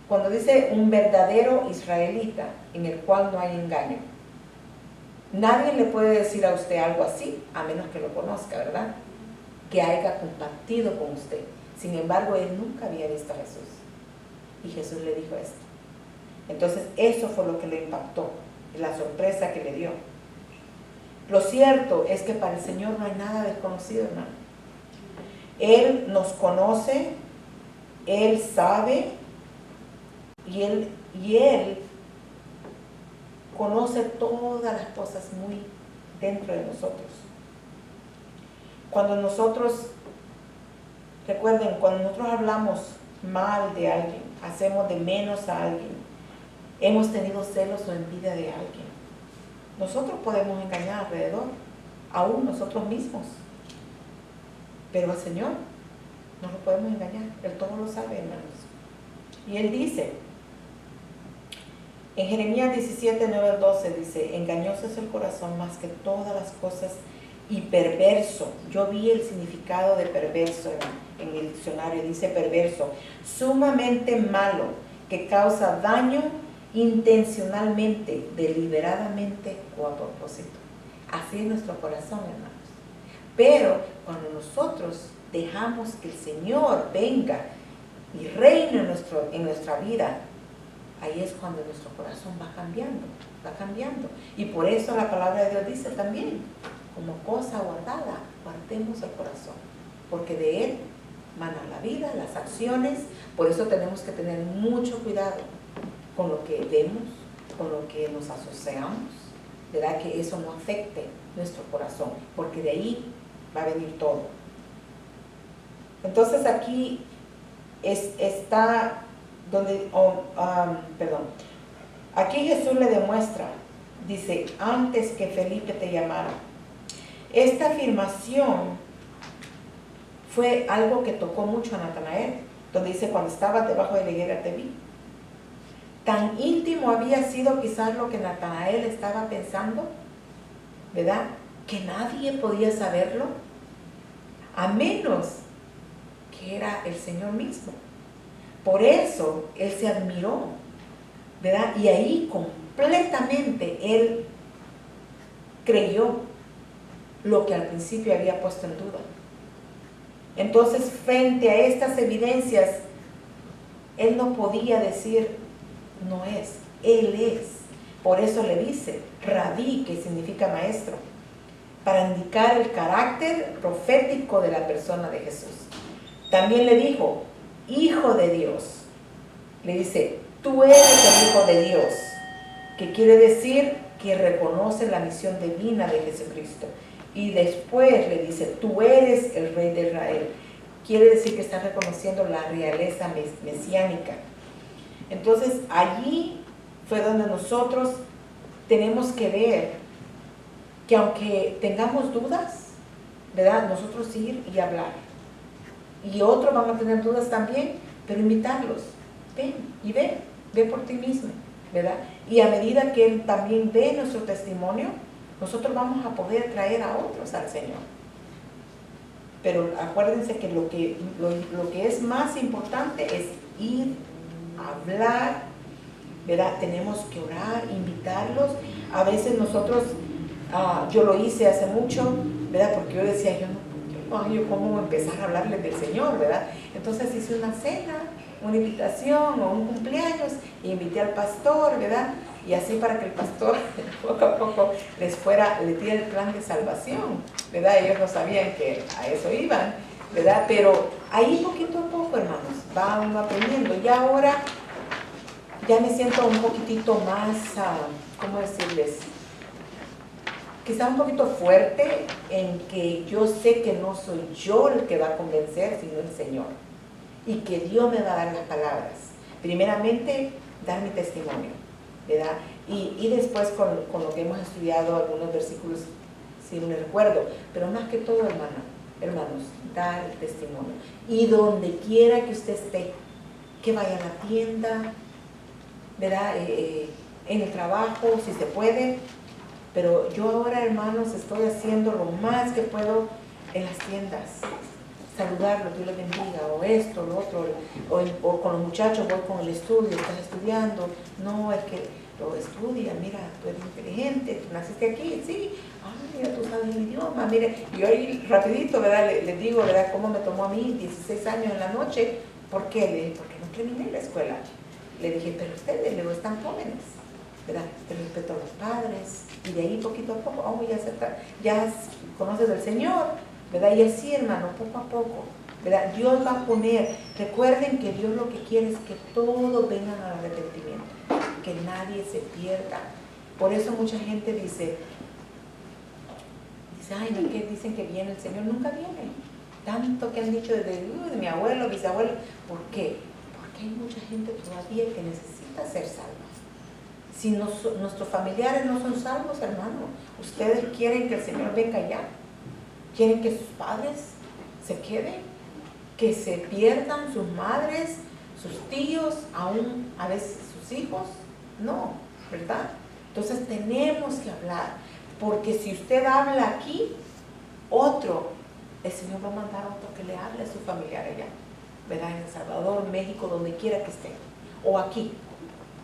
cuando dice un verdadero israelita, en el cual no hay engaño, nadie le puede decir a usted algo así, a menos que lo conozca, ¿verdad? Que haya compartido con usted. Sin embargo, él nunca había visto a Jesús. Y Jesús le dijo esto. Entonces, eso fue lo que le impactó, la sorpresa que le dio. Lo cierto es que para el Señor no hay nada desconocido, hermano. Él nos conoce, Él sabe, y Él conoce todas las cosas muy dentro de nosotros. Cuando nosotros, recuerden, cuando nosotros hablamos mal de alguien, hacemos de menos a alguien, hemos tenido celos o envidia de alguien, nosotros podemos engañar alrededor, aún nosotros mismos. Pero al Señor no lo podemos engañar, Él todo lo sabe, hermanos. Y Él dice, en Jeremías 17, 9 al 12, dice, engañoso es el corazón más que todas las cosas y perverso. Yo vi el significado de perverso en el diccionario, dice perverso, sumamente malo, que causa daño intencionalmente, deliberadamente o a propósito. Así es nuestro corazón, hermanos. Pero cuando nosotros dejamos que el Señor venga y reine en nuestra vida, ahí es cuando nuestro corazón va cambiando. Y por eso la palabra de Dios dice también, como cosa guardada, guardemos el corazón, porque de él mana la vida, las acciones. Por eso tenemos que tener mucho cuidado con lo que vemos, con lo que nos asociamos, ¿verdad? Que eso no afecte nuestro corazón, porque de ahí va a venir todo. Entonces aquí está donde, aquí Jesús le demuestra, dice, antes que Felipe te llamara. Esta afirmación fue algo que tocó mucho a Natanael, donde dice, cuando estabas debajo de la higuera te vi. Tan íntimo había sido quizás lo que Natanael estaba pensando, ¿verdad? Que nadie podía saberlo, a menos que era el Señor mismo. Por eso él se admiró, ¿verdad? Y ahí completamente él creyó lo que al principio había puesto en duda. Entonces, frente a estas evidencias, él no podía decir, no es, él es. Por eso le dice, Rabí, que significa maestro, para indicar el carácter profético de la persona de Jesús. También le dijo, Hijo de Dios. Le dice, tú eres el Hijo de Dios, que quiere decir que reconoce la misión divina de Jesucristo. Y después le dice, tú eres el rey de Israel. Quiere decir que está reconociendo la realeza mesiánica. Entonces allí fue donde nosotros tenemos que ver que aunque tengamos dudas, ¿verdad? Nosotros ir y hablar. Y otros van a tener dudas también, pero invitarlos. Ven y ve por ti mismo, ¿verdad? Y a medida que Él también ve nuestro testimonio, nosotros vamos a poder traer a otros al Señor. Pero acuérdense que lo que es más importante es ir, hablar, ¿verdad? Tenemos que orar, invitarlos. A veces nosotros, yo lo hice hace mucho, ¿verdad? Porque yo decía, yo cómo empezar a hablarles del Señor, ¿verdad? Entonces hice una cena, una invitación o un cumpleaños y invité al pastor, ¿verdad? Y así para que el pastor poco a poco le diera el plan de salvación, ¿verdad? Ellos no sabían que a eso iban, ¿verdad? Pero ahí poquito a poco, hermanos, van aprendiendo. Y ahora ya me siento un poquitito más, ¿cómo decirles? Quizá un poquito fuerte en que yo sé que no soy yo el que va a convencer, sino el Señor. Y que Dios me va a dar las palabras. Primeramente, dar mi testimonio, ¿verdad? Y después con lo que hemos estudiado, algunos versículos, si no me recuerdo, pero más que todo, hermanos, dar el testimonio. Y donde quiera que usted esté, que vaya a la tienda, ¿verdad? En el trabajo, si se puede. Pero yo ahora, hermanos, estoy haciendo lo más que puedo en las tiendas. Saludarlos, Dios les bendiga, o esto, lo otro, o con los muchachos voy con el estudio, están estudiando. No, es que lo estudia, mira, tú eres inteligente, tú naciste aquí, sí, mira, tú sabes el idioma, mire. Y yo ahí rapidito, ¿verdad? Les digo, ¿verdad? Cómo me tomó a mí 16 años en la noche. ¿Por qué? Le dije, porque no terminé la escuela. Le dije, pero ustedes luego están jóvenes, ¿verdad? Te respeto a los padres. Y de ahí poquito a poco, ya conoces del Señor, ¿verdad? Y así, hermano, poco a poco, ¿verdad? Dios va a poner, recuerden que Dios lo que quiere es que todos vengan al arrepentimiento, que nadie se pierda. Por eso mucha gente dice, ay, ¿no? Que dicen que viene el Señor? Nunca viene. Tanto que han dicho desde de mi abuelo, bisabuelo. ¿Por qué? Porque hay mucha gente todavía que necesita ser salva. Si nuestros familiares no son salvos, hermano, ustedes quieren que el Señor venga ya. Quieren que sus padres se queden, que se pierdan sus madres, sus tíos, aún a veces sus hijos. No, ¿verdad? Entonces tenemos que hablar, porque si usted habla aquí, el Señor va a mandar otro que le hable a su familiar allá, ¿verdad? En El Salvador, México, donde quiera que esté, o aquí,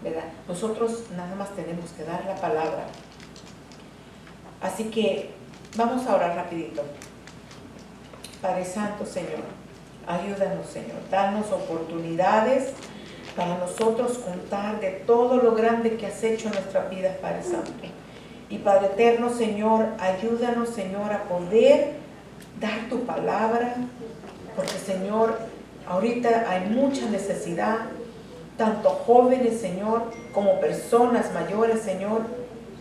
¿verdad? Nosotros nada más tenemos que dar la palabra. Así que vamos a orar rapidito. Padre Santo, Señor, ayúdanos, Señor, danos oportunidades para nosotros contar de todo lo grande que has hecho en nuestras vidas, Padre Santo. Y Padre Eterno, Señor, ayúdanos, Señor, a poder dar tu palabra, porque, Señor, ahorita hay mucha necesidad, tanto jóvenes, Señor, como personas mayores, Señor,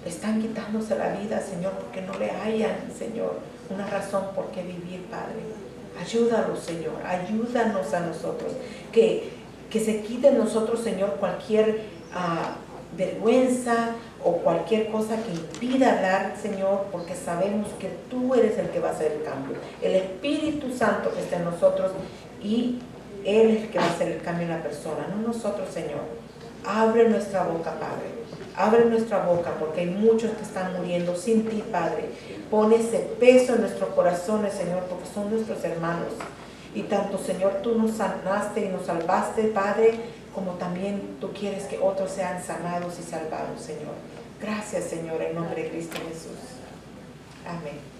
están quitándose la vida, Señor, porque no le hayan, Señor, una razón por qué vivir, Padre. Ayúdanos, Señor, ayúdanos a nosotros, que se quite de nosotros, Señor, cualquier vergüenza o cualquier cosa que impida dar, Señor, porque sabemos que tú eres el que va a hacer el cambio. El Espíritu Santo que está en nosotros, y Él es el que va a hacer el cambio en la persona, no nosotros, Señor. Abre nuestra boca, Padre. Abre nuestra boca, porque hay muchos que están muriendo sin ti, Padre. Pon ese peso en nuestros corazones, Señor, porque son nuestros hermanos. Y tanto, Señor, tú nos sanaste y nos salvaste, Padre, como también tú quieres que otros sean sanados y salvados, Señor. Gracias, Señor, en nombre de Cristo Jesús. Amén.